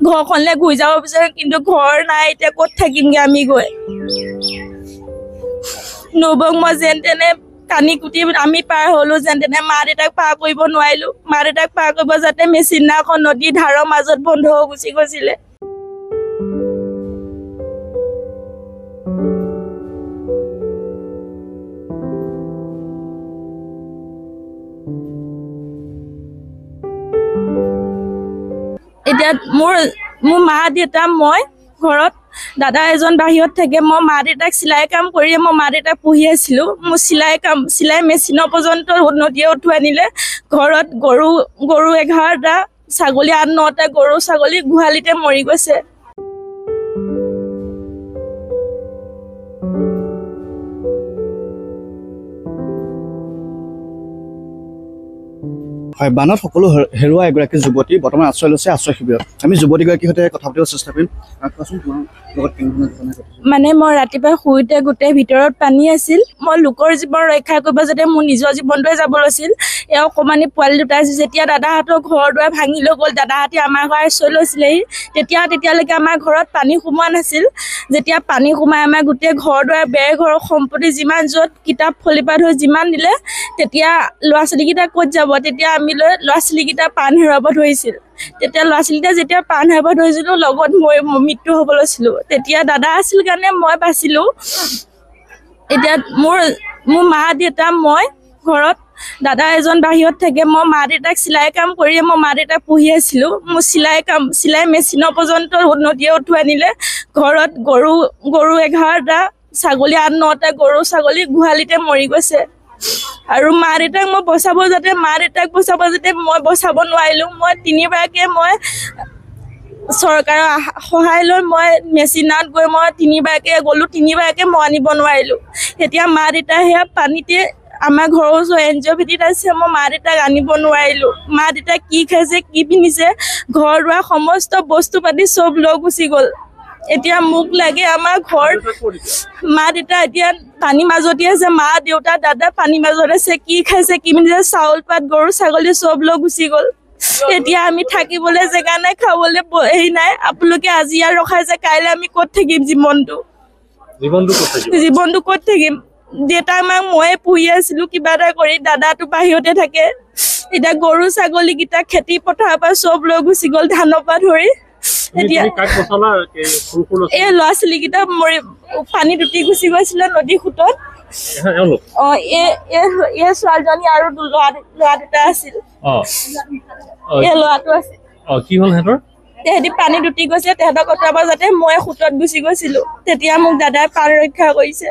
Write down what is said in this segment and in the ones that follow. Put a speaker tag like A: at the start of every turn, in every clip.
A: ঘৰখনলৈ ঘূৰি যাব বিচাৰো, কিন্তু ঘৰ নাই। এতিয়া ক'ত থাকিমগে আমি গৈ? নবৌক মই যেন তেনে কানি কুটি আমি পাৰ হলো, যেন তেনে মা দেউতাক পাৰ কৰিব নোৱাৰিলো। মা দেউতাক পাৰ কৰিব যাতে মেচিন নাওখন নদী ধাৰৰ মাজত বন্ধ হৈ গুচি গৈছিলে। এতিয়া মোৰ মা দেউতা, মই ঘৰত, দাদা এজন বাহিৰত থাকে। মই মা দেউতাক চিলাই কাম কৰিয়ে মই মা দেউতাক পঢ়ি আছিলো। মোৰ চিলাই মেচিনৰ পৰ্যন্ত নদীয়ে উঠুৱাই নিলে। ঘৰত গৰু 11টা, ছাগলী 8-9টা, গৰু ছাগলী গোহালিতে মৰি গৈছে।
B: হয়, বানত সকলো হেৰুৱা এগৰাকী যুৱতী বৰ্তমান আশ্ৰয় লৈছে আশ্ৰয় শিবিৰত। আমি যুৱতীগৰাকীৰ সৈতে কথা পাতিব চেষ্টা কৰিম।
A: মানে মই ৰাতিপুৱা শুইতে গোটেই ভিতৰত পানী আছিল। মই লোকৰ জীৱন ৰক্ষা কৰিব যাতে মোৰ নিজৰ জীৱনটোৱে যাব লৈছিল। এই অকণমানি পোৱালি দুটা আছিল। যেতিয়া দাদাহঁতৰ ঘৰ দুৱাৰ ভাঙি লৈ গ'ল, দাদাহঁতে আমাৰ ঘৰ আশ্ৰয় লৈছিলেহি। তেতিয়ালৈকে আমাৰ ঘৰত পানী সোমোৱা নাছিল। যেতিয়া পানী সোমাই আমাৰ গোটেই ঘৰ দুৱাৰ, বেৰ ঘৰ, সম্পত্তি যিমান, য'ত কিতাপ ফলিপাত হৈ যিমান দিলে, তেতিয়া ল'ৰা ছোৱালীকেইটা ক'ত যাব? তেতিয়া আমি ল'ৰা ছোৱালীকেইটা প্ৰাণ হেৰুৱাব ধৰিছিল। তেতিয়া ল'ৰা ছোৱালীকেইটা যেতিয়া প্ৰাণ হেৰুৱাব ধৰিছিলোঁ, লগত মই মৃত্যু হ'ব লৈছিলোঁ। তেতিয়া দাদা আছিল কাৰণে মই বাচিলোঁ। এতিয়া মোৰ মা দেউতা, মই ঘৰত, দাদা এজন বাহিৰত থাকে। মই মা দেউতাক চিলাই কাম কৰিয়ে মই মা দেউতাক পঢ়ি আছিলোঁ। মোৰ চিলাই মেচিনৰ পৰ্যন্ত নদীয়ে উঠুৱাই নিলে। ঘৰত গৰু 11টা, ছাগলী 8-9টা, গৰু ছাগলী গোহালিতে মৰি গৈছে। আৰু মা দেউতাক মই বচাব যাতে মই বচাব নোৱাৰিলোঁ। মই 3বাৰকৈ মই চৰকাৰৰ সহায় লৈ মই মেচিনত গৈ মই 3বাৰকৈ গ'লোঁ। 3বাৰকৈ মই আনিব নোৱাৰিলোঁ। এতিয়া মা দেউতা সেয়া পানীতে, আমাৰ ঘৰৰ ওচৰত NGO ভিত্তিত আছে। মই মা দেউতাক আনিব নোৱাৰিলোঁ। মা দেউতাক কি খাইছে, কি পিন্ধিছে, ঘৰ দুৱাৰ সমস্ত বস্তু পাতি চব লৈ গুচি গ'ল। এতিয়া মোক লাগে আমাৰ ঘৰ। মা দেউতা এতিয়া পানী মাজতে আছে। মা দেউতা দাদা পানী মাজত আছে। কি খাইছে, কি পিন্ধিছে, চাউল পাত, গৰু ছাগলী চব লৈ গুচি গ'ল। এতিয়া আমি থাকিবলৈ জেগা নাই, খাবলৈ হেৰি নাই। আপোনালোকে আজি ইয়াত ৰখাইছে, কাইলৈ আমি ক'ত থাকিম? জীৱনটো ক'ত থাকিম? দেউতা মাক ময়ে পুহি আছিলো কিবা এটা কৰি। দাদাটো বাহিৰতে থাকে। এতিয়া গৰু ছাগলীকেইটা খেতি পথাৰৰ পৰা চব লৈ গুচি গ'ল, ধানৰ পৰা ধৰি। এতিয়া এই ল'ৰা ছোৱালীকেইটা পানীত উটি গুচি গৈছিলে নদী সোঁতত। এই ছোৱালীজনী আৰু ল'ৰা দুটা আছিল। এই ল'ৰাটো আছিল। তেহেঁতি পানীত উটি গৈছে। তেহেঁতক কটাব যাতে মই সোঁতত গুচি গৈছিলো। তেতিয়া মোক দাদাই প্ৰাণ ৰক্ষা কৰিছে।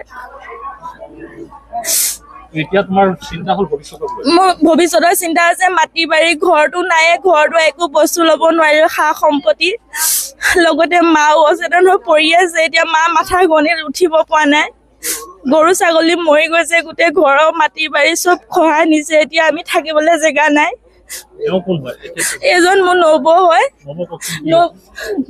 A: মোৰ ভৱিষ্যতৰ চিন্তা আছে। মাটি বাৰী, ঘৰটো নাই, ঘৰটো একো বস্তু ল'ব নোৱাৰিলো, সা সম্পত্তি। লগতে মাও অচেতন হৈ পৰি আছে। এতিয়া মা মাথাৰ গণিত উঠিব পৰা নাই। গৰু ছাগলী মৰি গৈছে। গোটেই ঘৰৰ মাটি বাৰী চব খহাই নিছে। এতিয়া আমি থাকিবলৈ জেগা নাই। এজন মোৰ নবৌ হয়।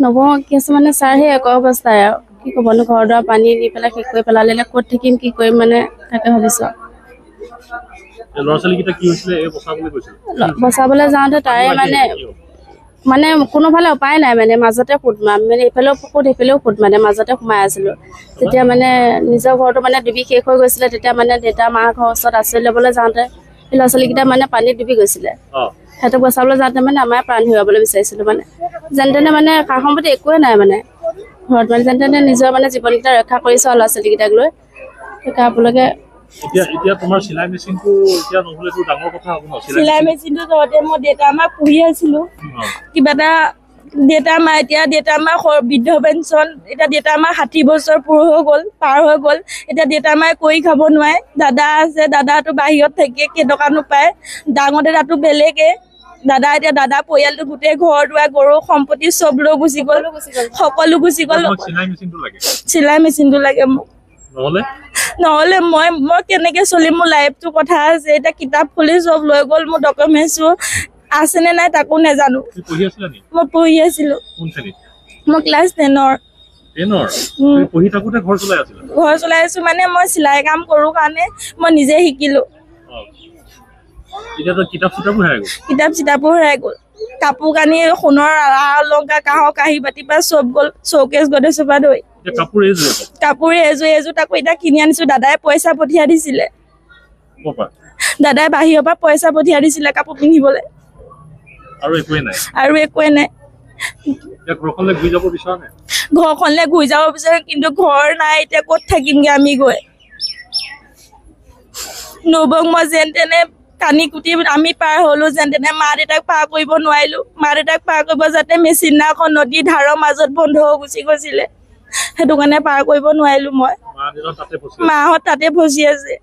C: নবৌ কিছুমানে ছাৰ সেই এক অৱস্থাই আৰু কি ক'বনো, ঘৰ দুৱাৰ পানী দি পেলাই শেষ কৰি পেলালে। ক'ত থাকিম, কি কৰিম, মানে তাকে ভাবিছো। বচাবলৈ যাওঁতে তাৰে মানে কোনোফালে উপায় নাই। মানে মাজতে ফুট মানে ইফালেও ফুট সিফালেও ফুট, মানে মাজতে সোমাই আছিলো। তেতিয়া মানে নিজৰ ঘৰটো মানে ডুবি শেষ হৈ গৈছিলে। তেতিয়া মানে দেউতা মাৰ ঘৰৰ ওচৰত আশ্ৰয় ল'বলৈ যাওঁতে ল'ৰা ছোৱালীকেইটা মানে পানীত ডুবি গৈছিলে। সিহঁতক বচাবলৈ যাওঁতে মানে আমাৰ প্ৰাণ হেৰুৱাবলৈ বিচাৰিছিলো। মানে যেন তেনে মানে সা সম্পত্তি একোৱে নাই মানে ঘৰত। মানে যেন তেনে নিজৰ মানে জীৱনকেইটা ৰক্ষা কৰিছে আৰু ল'ৰা ছোৱালীকেইটাক লৈ। সেইকাৰণে আপোনালোকে
A: চিলাই মেচিনটো য'তে মই দেউতা মাক পুহি আছিলো। কিবা এটা দেউতা মাৰ বৃদ্ধ পেঞ্চন। এতিয়া দেউতা মাৰ 60 বছৰ পাৰ হৈ গ'ল। এতিয়া দেউতা মায়ে কৰি খাব নোৱাৰে। দাদা আছে, দাদাটো বাহিৰত থাকে, কেইটকানো পায়। ডাঙৰ দাদাটো বেলেগে। দাদা পৰিয়ালটো গোটেই ঘৰ দুৱাৰ, গৰু সম্পত্তি চব লৈ গুচি গ'ল। সকলো গুচি গ'ল। চিলাই মেচিনটো লাগে মোক। নহ'লে মই কেনেকে চলিম? মোৰ লাইফটো কথা আছে। এতিয়া কিতাপ খুলি চব লৈ গ'ল। মোৰ ডকুমেণ্টছো আছেনে নাই তাকো নাজানো। মই পঢ়ি আছিলো। মই ক্লাছ 10ৰ। ঘৰ চলাই আছো মানে মই চিলাই কাম কৰো কাৰণে মই নিজে শিকিলো। কিতাপ চিতাপো হেৰাই গ'ল। কাপোৰ কানি সোণৰ অলংকাৰ কাঁহৰ কাঁহী বাতি পৰা চব গ'ল চৌকেছ গডেছৰ পৰা ধৰি কাপোৰ এযোৰ তাকো এতিয়া কিনি আনিছো দাদাই পইচা পঠিয়াই দিছিলে দাদাই বাহিৰৰ পৰা পইচা পঠিয়াই দিছিলে কাপোৰ পিন্ধিবলৈ আৰু একোৱে নাই ঘৰখনলৈ ঘূৰি যাব বিচাৰে কিন্তু ঘৰ নাই এতিয়া ক'ত থাকিমগে আমি গৈ নবৌক মই যেন তেনে কানি কুটি আমি পাৰ হলো যেন তেনে মা দেউতাক পাৰ কৰিব নোৱাৰিলো মা দেউতাক পাৰ কৰিব যাতে মেচিন নাওখন নদী ধাৰৰ মাজত বন্ধ হৈ গুচি গৈছিলে সেইটো কাৰণে পাৰ কৰিব নোৱাৰিলো মই মাহঁত তাতে ফচি আছে